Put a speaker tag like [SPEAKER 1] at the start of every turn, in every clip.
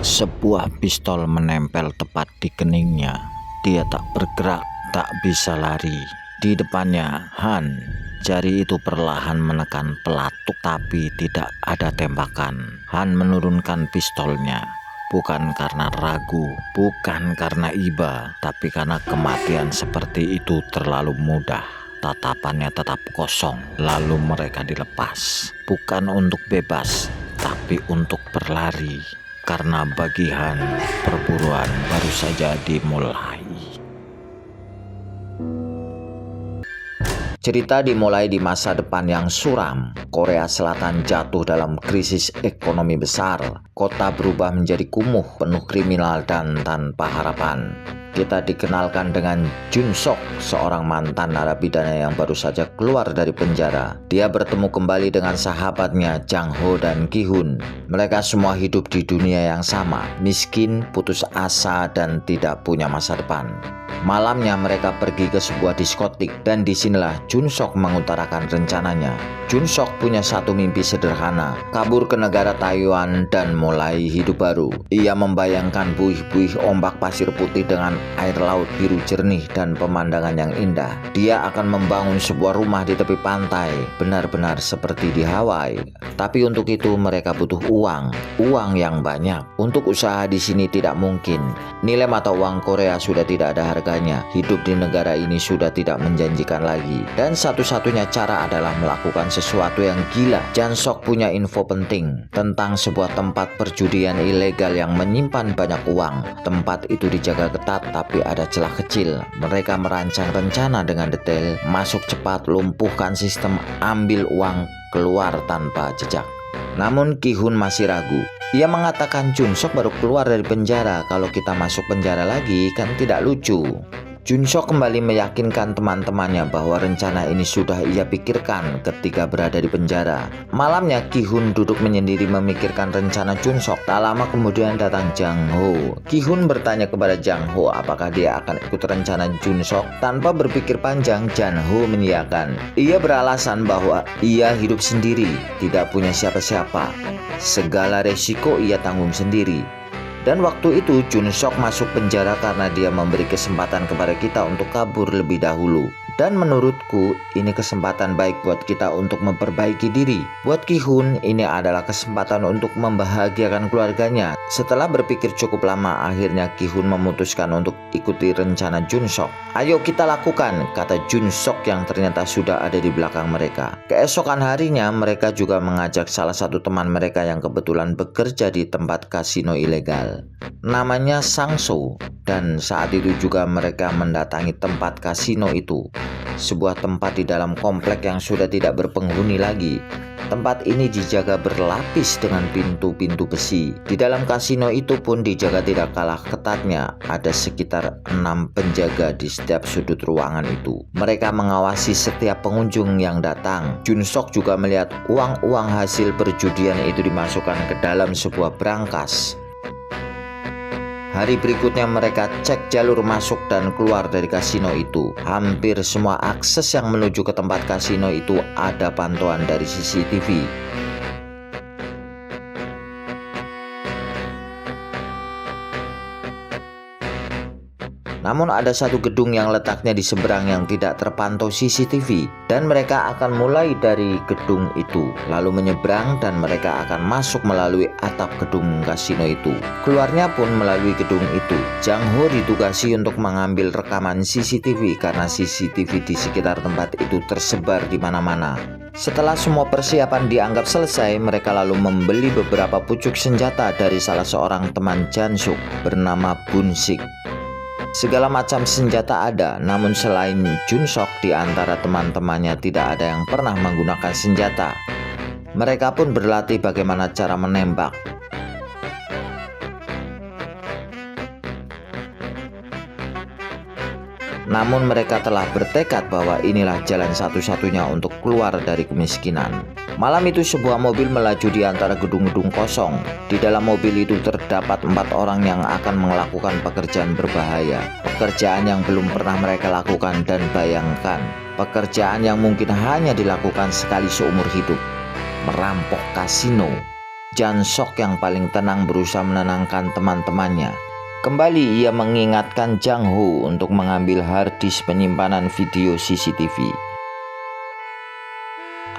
[SPEAKER 1] Sebuah pistol menempel tepat di keningnya. Dia tak bergerak, tak bisa lari. Di depannya, Han. Jari itu perlahan menekan pelatuk, tapi tidak ada tembakan. Han menurunkan pistolnya. Bukan karena ragu, bukan karena iba, tapi karena kematian seperti itu terlalu mudah. Tatapannya tetap kosong, lalu mereka dilepas. Bukan untuk bebas, tapi untuk berlari. Karena bagi Han, perburuan baru saja dimulai. Cerita dimulai di masa depan yang suram. Korea Selatan jatuh dalam krisis ekonomi besar. Kota berubah menjadi kumuh, penuh kriminal dan tanpa harapan. Kita dikenalkan dengan Jun Sok, seorang mantan narapidana yang baru saja keluar dari penjara. Dia bertemu kembali dengan sahabatnya Jang Ho dan Ki Hun. Mereka semua hidup di dunia yang sama, miskin, putus asa, dan tidak punya masa depan. Malamnya mereka pergi ke sebuah diskotik dan disinilah Jun Sok mengutarakan rencananya. Jun Sok punya satu mimpi sederhana, kabur ke negara Taiwan dan mulai hidup baru. Ia membayangkan buih-buih ombak pasir putih dengan air laut biru jernih dan pemandangan yang indah. Dia akan membangun sebuah rumah di tepi pantai, benar-benar seperti di Hawaii. Tapi untuk itu mereka butuh uang yang banyak. Untuk usaha di sini tidak mungkin. Nilai mata uang Korea sudah tidak ada harganya. Hidup di negara ini sudah tidak menjanjikan lagi. Dan satu-satunya cara adalah melakukan sesuatu yang gila. Jun Sok punya info penting tentang sebuah tempat perjudian ilegal yang menyimpan banyak uang. Tempat itu dijaga ketat, tapi ada celah kecil. Mereka merancang rencana dengan detail, masuk cepat, lumpuhkan sistem, ambil uang, keluar tanpa jejak. Namun Ki Hun masih ragu. Ia mengatakan Jun Sok baru keluar dari penjara, kalau kita masuk penjara lagi kan tidak lucu. Jun Sok kembali meyakinkan teman-temannya bahwa rencana ini sudah ia pikirkan ketika berada di penjara. Malamnya Ki Hun duduk menyendiri memikirkan rencana Jun Sok. Tak lama kemudian datang Jang Ho. Ki Hun bertanya kepada Jang Ho apakah dia akan ikut rencana Jun Sok. Tanpa berpikir panjang, Jang Ho mengiyakan. Ia beralasan bahwa ia hidup sendiri, tidak punya siapa-siapa. Segala resiko ia tanggung sendiri. Dan waktu itu Jun Sok masuk penjara karena dia memberi kesempatan kepada kita untuk kabur lebih dahulu. Dan menurutku ini kesempatan baik buat kita untuk memperbaiki diri. Buat Ki Hun ini adalah kesempatan untuk membahagiakan keluarganya. Setelah berpikir cukup lama, akhirnya Ki Hun memutuskan untuk ikuti rencana Jun Sok. Ayo kita lakukan, kata Jun Sok yang ternyata sudah ada di belakang mereka. Keesokan harinya mereka juga mengajak salah satu teman mereka yang kebetulan bekerja di tempat kasino ilegal. Namanya Sang So. Dan saat itu juga mereka mendatangi tempat kasino itu. Sebuah tempat di dalam komplek yang sudah tidak berpenghuni lagi. Tempat ini dijaga berlapis dengan pintu-pintu besi. Di dalam kasino itu pun dijaga tidak kalah ketatnya. Ada sekitar 6 penjaga di setiap sudut ruangan itu. Mereka mengawasi setiap pengunjung yang datang. Jun Sok juga melihat uang-uang hasil perjudian itu dimasukkan ke dalam sebuah brankas. Hari berikutnya mereka cek jalur masuk dan keluar dari kasino itu. Hampir semua akses yang menuju ke tempat kasino itu ada pantauan dari CCTV. Namun ada satu gedung yang letaknya di seberang yang tidak terpantau CCTV. Dan mereka akan mulai dari gedung itu, lalu menyeberang dan mereka akan masuk melalui atap gedung kasino itu. Keluarnya pun melalui gedung itu. Jang Ho ditugasi untuk mengambil rekaman CCTV karena CCTV di sekitar tempat itu tersebar di mana-mana. Setelah semua persiapan dianggap selesai, mereka lalu membeli beberapa pucuk senjata dari salah seorang teman Jun Sok bernama Bun Sik. Segala macam senjata ada, namun selain Jun Sok di antara teman-temannya tidak ada yang pernah menggunakan senjata. Mereka pun berlatih bagaimana cara menembak. Namun mereka telah bertekad bahwa inilah jalan satu-satunya untuk keluar dari kemiskinan. Malam itu sebuah mobil melaju di antara gedung-gedung kosong. Di dalam mobil itu terdapat 4 orang yang akan melakukan pekerjaan berbahaya. Pekerjaan yang belum pernah mereka lakukan dan bayangkan, pekerjaan yang mungkin hanya dilakukan sekali seumur hidup. Merampok kasino. Jansok yang paling tenang berusaha menenangkan teman-temannya. Kembali ia mengingatkan Jang Ho untuk mengambil harddisk penyimpanan video CCTV.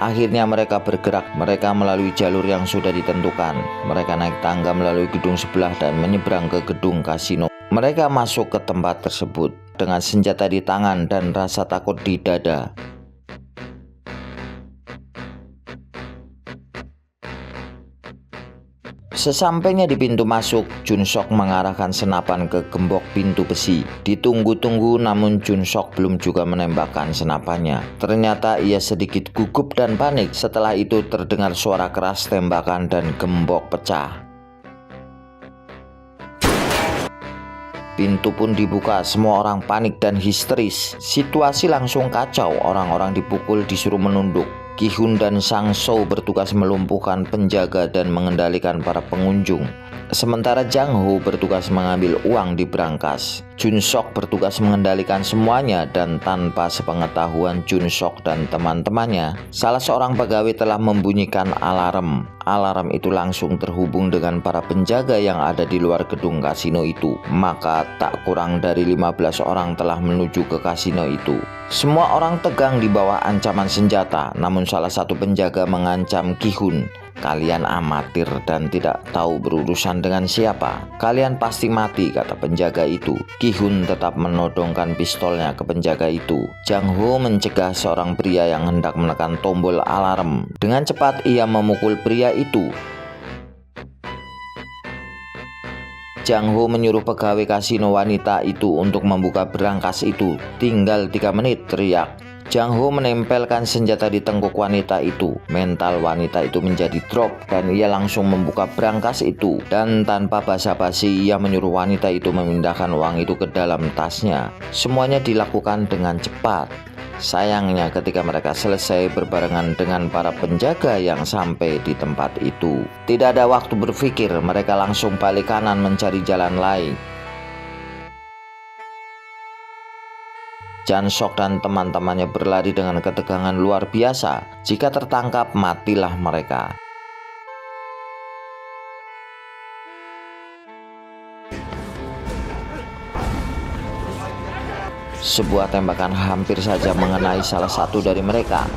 [SPEAKER 1] Akhirnya mereka bergerak. Mereka melalui jalur yang sudah ditentukan. Mereka naik tangga melalui gedung sebelah dan menyeberang ke gedung kasino. Mereka masuk ke tempat tersebut dengan senjata di tangan dan rasa takut di dada. Sesampainya di pintu masuk, Junsok mengarahkan senapan ke gembok pintu besi. Ditunggu-tunggu namun Junsok belum juga menembakkan senapannya. Ternyata ia sedikit gugup dan panik. Setelah itu terdengar suara keras tembakan dan gembok pecah. Pintu pun dibuka, semua orang panik dan histeris. Situasi langsung kacau, orang-orang dipukul, disuruh menunduk. Ki-hun dan Sang-soo bertugas melumpuhkan penjaga dan mengendalikan para pengunjung. Sementara Jang Ho bertugas mengambil uang di brankas. Junsok bertugas mengendalikan semuanya dan tanpa sepengetahuan Junsok dan teman-temannya, salah seorang pegawai telah membunyikan alarm. Alarm itu langsung terhubung dengan para penjaga yang ada di luar gedung kasino itu. Maka tak kurang dari 15 orang telah menuju ke kasino itu. Semua orang tegang di bawah ancaman senjata, namun salah satu penjaga mengancam Ki-hun. Kalian amatir dan tidak tahu berurusan dengan siapa. Kalian pasti mati, kata penjaga itu. Ki-hun tetap menodongkan pistolnya ke penjaga itu. Jang Ho mencegah seorang pria yang hendak menekan tombol alarm. Dengan cepat ia memukul pria itu. Jang Ho menyuruh pegawai kasino wanita itu untuk membuka brankas itu. Tinggal 3 menit, teriak. Jang Ho menempelkan senjata di tengkuk wanita itu. Mental wanita itu menjadi drop dan ia langsung membuka brankas itu. Dan tanpa basa-basi ia menyuruh wanita itu memindahkan uang itu ke dalam tasnya. Semuanya dilakukan dengan cepat. Sayangnya ketika mereka selesai berbarengan dengan para penjaga yang sampai di tempat itu, tidak ada waktu berpikir, mereka langsung balik kanan mencari jalan lain. Jansok dan teman-temannya berlari dengan ketegangan luar biasa. Jika tertangkap, matilah mereka. Sebuah tembakan hampir saja mengenai salah satu dari mereka.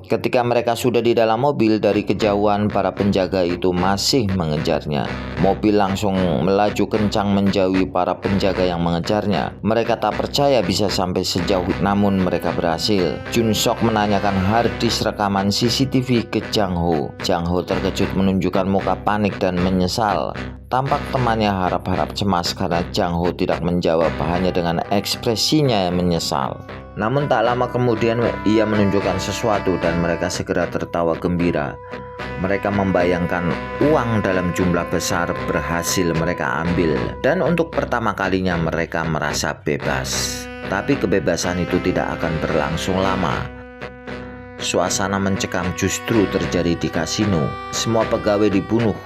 [SPEAKER 1] Ketika mereka sudah di dalam mobil, dari kejauhan para penjaga itu masih mengejarnya. Mobil langsung melaju kencang menjauhi para penjaga yang mengejarnya. Mereka tak percaya bisa sampai sejauh, namun mereka berhasil. Junsok menanyakan harddisk rekaman CCTV ke Jang Ho. Jang Ho terkejut menunjukkan muka panik dan menyesal. Tampak temannya harap-harap cemas karena Jang Ho tidak menjawab, hanya dengan ekspresinya yang menyesal. Namun tak lama kemudian ia menunjukkan sesuatu dan mereka segera tertawa gembira. Mereka membayangkan uang dalam jumlah besar berhasil mereka ambil. Dan untuk pertama kalinya mereka merasa bebas. Tapi kebebasan itu tidak akan berlangsung lama. Suasana mencekam justru terjadi di kasino. Semua pegawai dibunuh.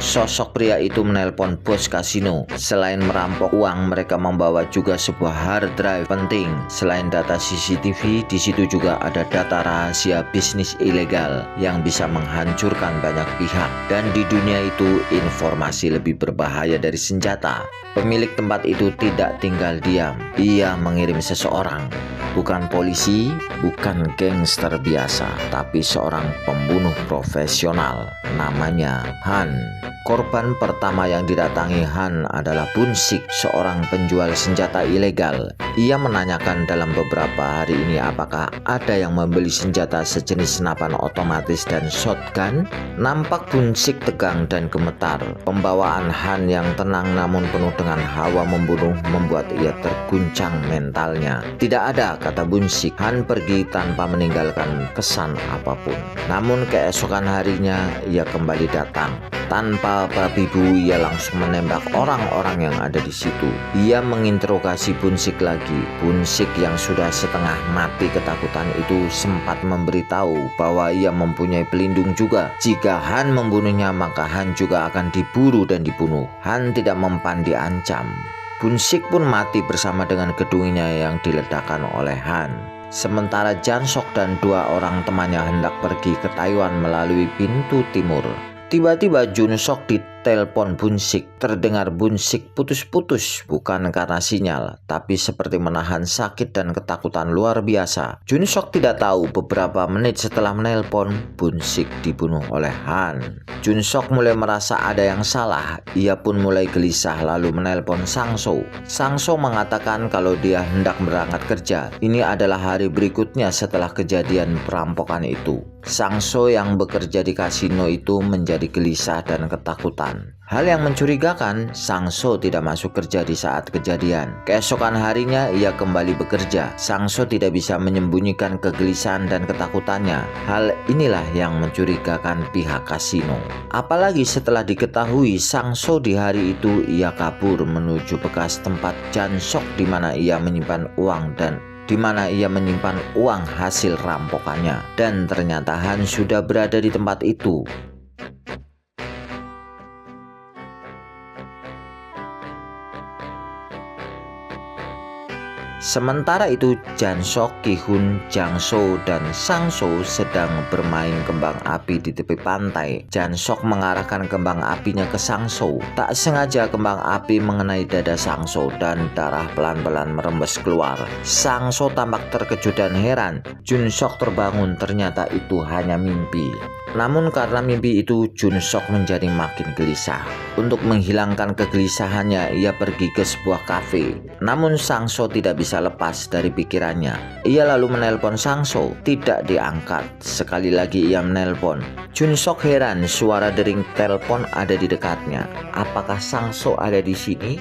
[SPEAKER 1] Sosok pria itu menelpon bos kasino. Selain merampok uang, mereka membawa juga sebuah hard drive penting. Selain data CCTV, di situ juga ada data rahasia bisnis ilegal yang bisa menghancurkan banyak pihak. Dan di dunia itu, informasi lebih berbahaya dari senjata. Pemilik tempat itu tidak tinggal diam. Ia mengirim seseorang, bukan polisi, bukan gangster biasa, tapi seorang pembunuh profesional. Namanya Han. Korban pertama yang didatangi Han adalah Bunsik, seorang penjual senjata ilegal. Ia menanyakan dalam beberapa hari ini apakah ada yang membeli senjata sejenis senapan otomatis dan shotgun. Nampak Bunsik tegang dan gemetar. Pembawaan Han yang tenang namun penuh dengan hawa membunuh membuat ia terguncang mentalnya. Tidak ada, kata Bunsik. Han pergi tanpa meninggalkan pesan apapun. Namun keesokan harinya ia kembali datang. Tanpa babi bu, ia langsung menembak orang-orang yang ada di situ. Ia menginterogasi Bunsik lagi. Bunsik yang sudah setengah mati ketakutan itu sempat memberitahu bahwa ia mempunyai pelindung juga. Jika Han membunuhnya, maka Han juga akan diburu dan dibunuh. Han tidak mempan diancam. Bunsik pun mati bersama dengan gedungnya yang diledakkan oleh Han. Sementara Jansok dan 2 orang temannya hendak pergi ke Taiwan melalui pintu timur. Tiba-tiba Junsok ditelepon Bunsik. Terdengar Bunsik putus-putus, bukan karena sinyal, tapi seperti menahan sakit dan ketakutan luar biasa. Junsok tidak tahu beberapa menit setelah menelpon, Bunsik dibunuh oleh Han. Junsok mulai merasa ada yang salah. Ia pun mulai gelisah lalu menelpon Sangso. Sangso mengatakan kalau dia hendak berangkat kerja. Ini adalah hari berikutnya setelah kejadian perampokan itu. Sangso yang bekerja di kasino itu menjadi gelisah dan ketakutan. Hal yang mencurigakan, Sangso tidak masuk kerja di saat kejadian. Keesokan harinya ia kembali bekerja. Sangso tidak bisa menyembunyikan kegelisahan dan ketakutannya. Hal inilah yang mencurigakan pihak kasino. Apalagi setelah diketahui Sangso di hari itu ia kabur menuju bekas tempat Jansok di mana ia menyimpan uang hasil rampokannya, dan ternyata Han sudah berada di tempat itu. Sementara itu Jansok, Ki-hun, Jangso, dan Sangso sedang bermain kembang api di tepi pantai. Jansok mengarahkan kembang apinya ke Sangso. Tak sengaja kembang api mengenai dada Sangso dan darah pelan-pelan merembes keluar. Sangso tampak terkejut dan heran. Junsok terbangun, ternyata itu hanya mimpi. Namun karena mimpi itu Junsok menjadi makin gelisah. Untuk menghilangkan kegelisahannya ia pergi ke sebuah kafe. Namun Sangso tidak bisa lepas dari pikirannya. Ia lalu menelpon Sangso, tidak diangkat. Sekali lagi ia menelpon. Junsok heran, suara dering telepon ada di dekatnya. Apakah Sangso ada di sini?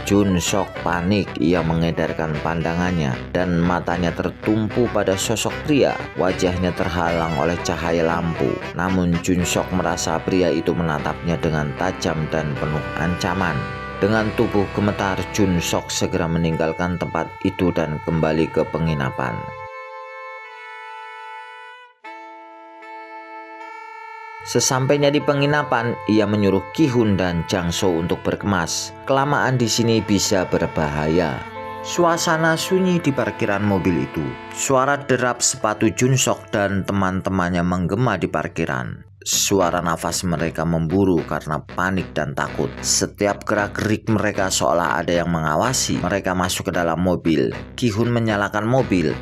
[SPEAKER 1] Junsok panik. Ia mengedarkan pandangannya dan matanya tertumpu pada sosok pria. Wajahnya terhalang oleh cahaya lampu. Namun Junsok merasa pria itu menatapnya dengan tajam dan penuh ancaman. Dengan tubuh gemetar, Junsok segera meninggalkan tempat itu dan kembali ke penginapan. Sesampainya di penginapan, ia menyuruh Ki-hun dan Jangso untuk berkemas. Kelamaan di sini bisa berbahaya. Suasana sunyi di parkiran mobil itu. Suara derap sepatu Junsok dan teman-temannya menggema di parkiran. Suara nafas mereka memburu karena panik dan takut. Setiap gerak-gerik mereka seolah ada yang mengawasi. Mereka masuk ke dalam mobil. Ki-hun menyalakan mobil,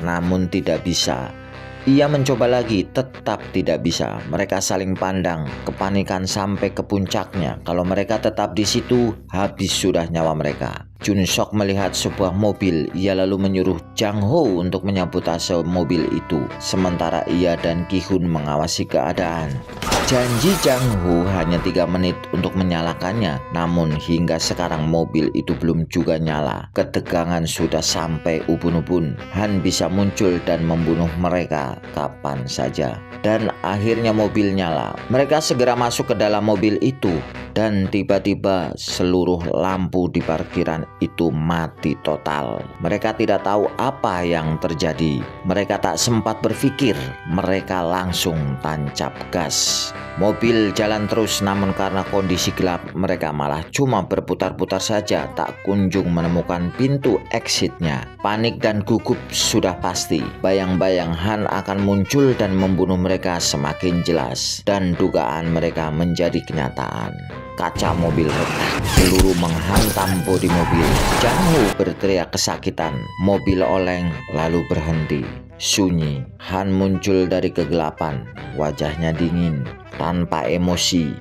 [SPEAKER 1] namun tidak bisa. Ia mencoba lagi, tetap tidak bisa. Mereka saling pandang, kepanikan sampai ke puncaknya. Kalau mereka tetap di situ, habis sudah nyawa mereka. Junsok melihat sebuah mobil. Ia lalu menyuruh Jang Ho untuk menyabotase mobil itu. Sementara ia dan Ki-hun mengawasi keadaan. Janji Jang Ho hanya 3 menit untuk menyalakannya. Namun hingga sekarang mobil itu belum juga nyala. Ketegangan sudah sampai ubun-ubun. Han bisa muncul dan membunuh mereka kapan saja. Dan akhirnya mobil nyala. Mereka segera masuk ke dalam mobil itu. Dan tiba-tiba seluruh lampu di parkiran itu mati total. Mereka tidak tahu apa yang terjadi. Mereka tak sempat berpikir. Mereka langsung tancap gas. Mobil jalan terus, namun karena kondisi gelap mereka malah cuma berputar-putar saja, tak kunjung menemukan pintu exitnya. Panik dan gugup sudah pasti. Bayang-bayang Han akan muncul dan membunuh mereka semakin jelas, dan dugaan mereka menjadi kenyataan. Kaca mobil retak, peluru menghantam bodi mobil. Jang Ho berteriak kesakitan. Mobil oleng lalu berhenti. Sunyi. Han muncul dari kegelapan. Wajahnya dingin, tanpa emosi.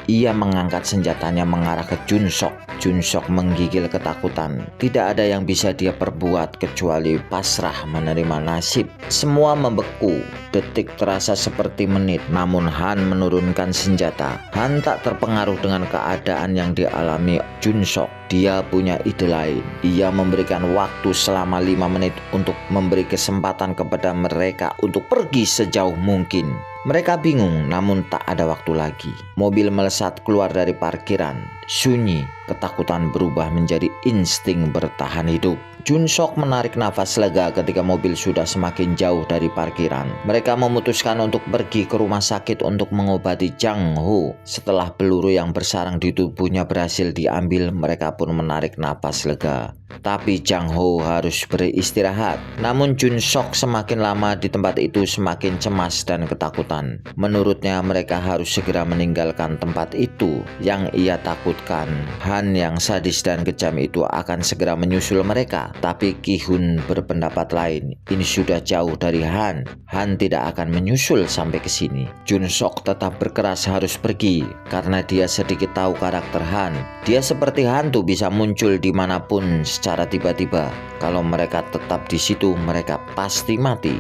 [SPEAKER 1] Ia mengangkat senjatanya mengarah ke Junsok. Junsok menggigil ketakutan. Tidak ada yang bisa dia perbuat kecuali pasrah menerima nasib. Semua membeku. Detik terasa seperti menit. Namun Han menurunkan senjata. Han tak terpengaruh dengan keadaan yang dialami Junsok. Dia punya ide lain. Ia memberikan waktu selama 5 menit untuk memberi kesempatan kepada mereka untuk pergi sejauh mungkin. Mereka bingung, namun tak ada waktu lagi. Mobil melesat keluar dari parkiran. Sunyi, ketakutan berubah menjadi insting bertahan hidup. Jun Sok menarik nafas lega ketika mobil sudah semakin jauh dari parkiran. Mereka memutuskan untuk pergi ke rumah sakit untuk mengobati Jang Ho. Setelah peluru yang bersarang di tubuhnya berhasil diambil, mereka pun menarik nafas lega. Tapi Jang Ho harus beristirahat. Namun Jun Sok semakin lama di tempat itu semakin cemas dan ketakutan. Menurutnya mereka harus segera meninggalkan tempat itu. Yang ia takutkan, Han yang sadis dan kejam itu akan segera menyusul mereka. Tapi Ki-hun berpendapat lain. Ini sudah jauh dari Han. Han tidak akan menyusul sampai ke sini. Jun Sok tetap berkeras harus pergi karena dia sedikit tahu karakter Han. Dia seperti hantu bisa muncul dimanapun secara tiba-tiba. Kalau mereka tetap di situ, mereka pasti mati.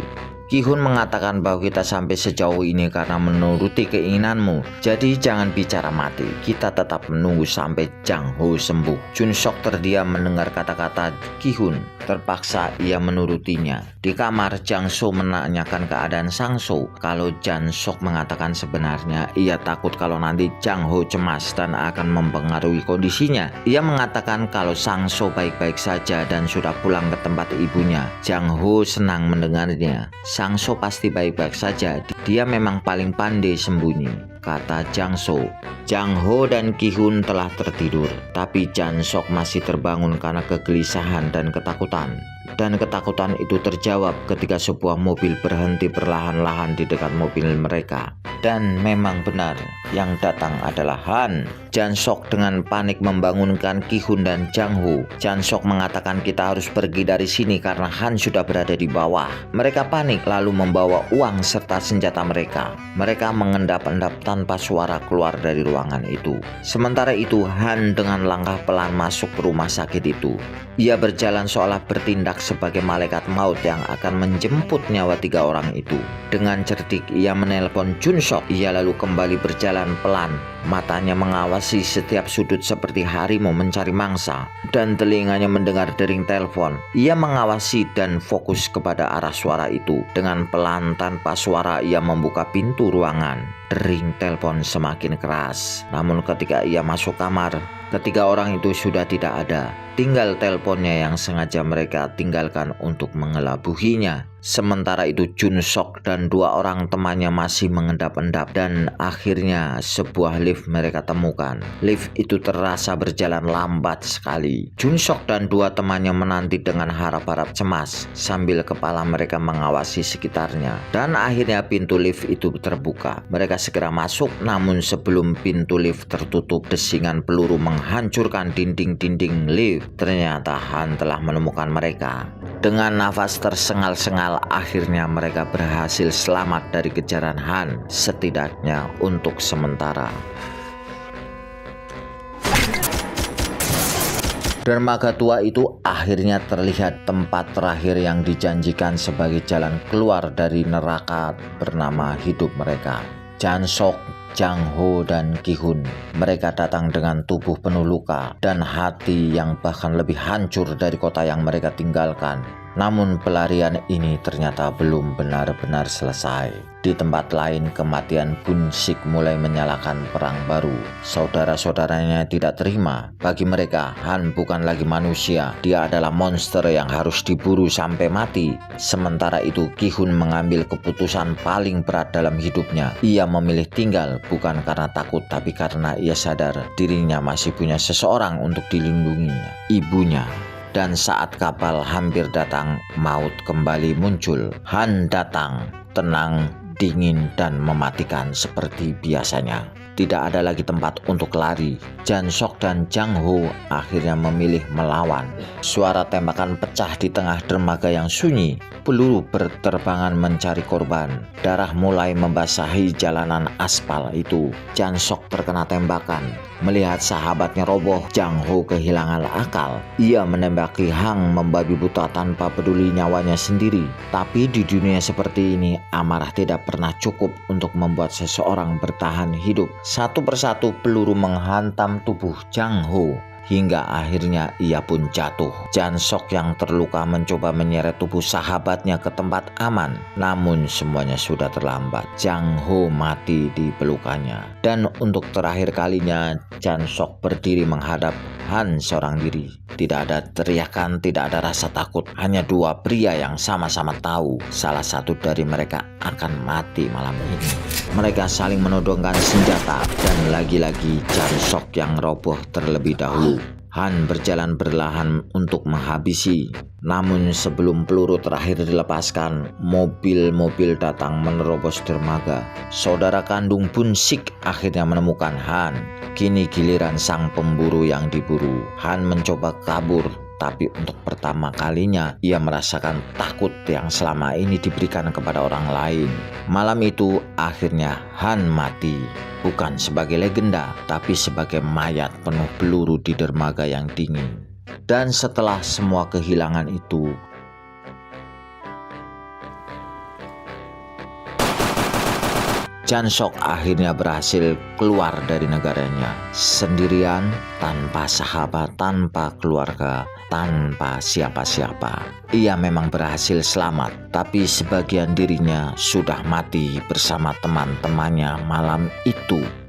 [SPEAKER 1] Ki-hun mengatakan bahwa kita sampai sejauh ini karena menuruti keinginanmu. Jadi jangan bicara mati. Kita tetap menunggu sampai Jang Ho sembuh. Jun Sok terdiam mendengar kata-kata Ki-hun. Terpaksa ia menurutinya. Di kamar, Jang So menanyakan keadaan Sang So. Kalau Jang Sok mengatakan sebenarnya ia takut kalau nanti Jang Ho cemas dan akan mempengaruhi kondisinya. Ia mengatakan kalau Sang So baik-baik saja dan sudah pulang ke tempat ibunya. Jang Ho senang mendengarnya. Sang So pasti baik-baik saja. Dia memang paling pandai sembunyi, kata Jang So. Jang Ho dan Ki-hun telah tertidur, tapi Jang Sok masih terbangun karena kegelisahan dan ketakutan. Dan ketakutan itu terjawab ketika sebuah mobil berhenti perlahan-lahan di dekat mobil mereka. Dan memang benar, yang datang adalah Han. Jang Sok dengan panik membangunkan Ki-hun dan Jang Ho. Jang Sok mengatakan kita harus pergi dari sini karena Han sudah berada di bawah. Mereka panik lalu membawa uang serta senjata mereka. Mereka mengendap-endap tanpa suara keluar dari ruangan itu. Sementara itu Han dengan langkah pelan masuk ke rumah sakit itu. Ia berjalan seolah bertindak sebagai malaikat maut yang akan menjemput nyawa 3 orang itu. Dengan cerdik ia menelpon Jun Sok. Ia lalu kembali berjalan pelan. Matanya mengawasi setiap sudut seperti harimau mencari mangsa, dan telinganya mendengar dering telepon. Ia mengawasi dan fokus kepada arah suara itu. Dengan pelan tanpa suara ia membuka pintu ruangan. Dering telepon semakin keras. Namun ketika ia masuk kamar, ketiga orang itu sudah tidak ada. Tinggal teleponnya yang sengaja mereka tinggalkan untuk mengelabuhinya. Sementara itu Jun Sok dan 2 orang temannya masih mengendap-endap, dan akhirnya sebuah lift mereka temukan. Lift itu terasa berjalan lambat sekali. Jun Sok dan 2 temannya menanti dengan harap-harap cemas sambil kepala mereka mengawasi sekitarnya. Dan akhirnya pintu lift itu terbuka. Mereka segera masuk, namun sebelum pintu lift tertutup, desingan peluru menghancurkan dinding-dinding lift. Ternyata Han telah menemukan mereka. Dengan nafas tersengal-sengal, akhirnya mereka berhasil selamat dari kejaran Han, setidaknya untuk sementara. Dermaga tua itu akhirnya terlihat tempat terakhir yang dijanjikan sebagai jalan keluar dari neraka bernama hidup mereka. Jang Sok, Jang Ho, dan Ki-hun. Mereka datang dengan tubuh penuh luka dan hati yang bahkan lebih hancur dari kota yang mereka tinggalkan. Namun pelarian ini ternyata belum benar-benar selesai. Di tempat lain, kematian Bun Sik mulai menyalakan perang baru. Saudara-saudaranya tidak terima. Bagi mereka, Han bukan lagi manusia. Dia adalah monster yang harus diburu sampai mati. Sementara itu, Ki-hun mengambil keputusan paling berat dalam hidupnya. Ia memilih tinggal bukan karena takut, tapi karena ia sadar dirinya masih punya seseorang untuk dilindunginya, ibunya. Dan saat kapal hampir datang, maut kembali muncul. Han datang, tenang, dingin, dan mematikan seperti biasanya. Tidak ada lagi tempat untuk lari. Jang Sok dan Jang Ho akhirnya memilih melawan. Suara tembakan pecah di tengah dermaga yang sunyi. Peluru berterbangan mencari korban. Darah mulai membasahi jalanan aspal itu. Jang Sok terkena tembakan. Melihat sahabatnya roboh, Jang Ho kehilangan akal. Ia menembaki Hang membabi buta tanpa peduli nyawanya sendiri. Tapi di dunia seperti ini, amarah tidak pernah cukup untuk membuat seseorang bertahan hidup. Satu persatu peluru menghantam tubuh Jang Ho. hingga akhirnya ia pun jatuh. Jansok yang terluka mencoba menyeret tubuh sahabatnya ke tempat aman, namun semuanya sudah terlambat. Jang Ho mati di pelukannya. Dan untuk terakhir kalinya Jansok berdiri menghadap Han seorang diri. Tidak ada teriakan, tidak ada rasa takut, hanya dua pria yang sama-sama tahu salah satu dari mereka akan mati malam ini. Mereka saling menodongkan senjata dan lagi-lagi Jansok yang roboh terlebih dahulu. Han berjalan perlahan untuk menghabisi. Namun sebelum peluru terakhir dilepaskan, mobil-mobil datang menerobos dermaga. Saudara kandung Bun Sik akhirnya menemukan Han. Kini giliran sang pemburu yang diburu. Han mencoba kabur, tapi untuk pertama kalinya ia merasakan takut yang selama ini diberikan kepada orang lain. Malam itu akhirnya Han mati. Bukan sebagai legenda, tapi sebagai mayat penuh peluru di dermaga yang dingin. Dan setelah semua kehilangan itu, Jansok akhirnya berhasil keluar dari negaranya sendirian, tanpa sahabat, tanpa keluarga, tanpa siapa-siapa. Ia memang berhasil selamat, tapi sebagian dirinya sudah mati bersama teman-temannya malam itu.